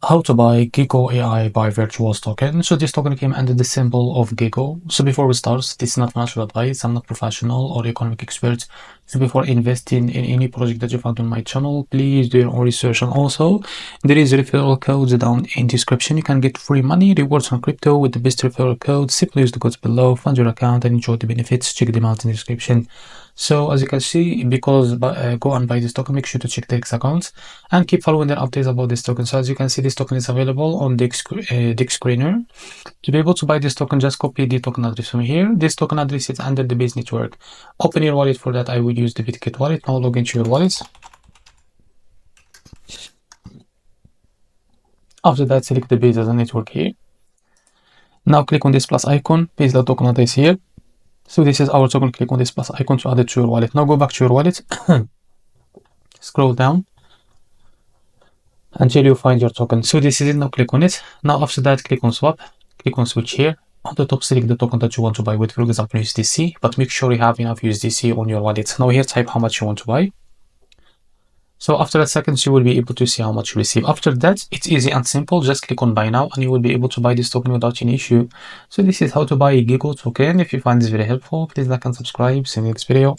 How to buy Gecko AI by Virtuals token. So this token came under the symbol of Gecko. So before we start, this is not financial advice. I'm not professional or economic expert. So before investing in any project that you found on my channel, please do your own research. And also, there is referral codes down in description. You can get free money, rewards on crypto with the best referral code. Simply use the codes below, fund your account, and enjoy the benefits. Check them out in the description. So as you can see, because go and buy this token, make sure to check the X accounts and keep following their updates about this token. So as you can see, this token is available on the Screener. To be able to buy this token, just copy the token address from here. This token address is under the base network. Open your wallet. For that, I will use the BitGet wallet. Now log into your wallet. After that, select the base as a network here. Now click on this plus icon, paste the token address here. So this is our token. Click on this plus icon to add it to your wallet. Now go back to your wallet. Scroll down until you find your token. So this is it. Now click on it. Now after that, click on swap. Click on switch here. On the top, select the token that you want to buy with, for example, USDC, but make sure you have enough USDC on your wallet. Now here, type how much you want to buy. So after a second, you will be able to see how much you receive. After that, it's easy and simple. Just click on buy now and you will be able to buy this token without any issue. So this is how to buy a Gecko token. If you find this very helpful, please like and subscribe. See you in the next video.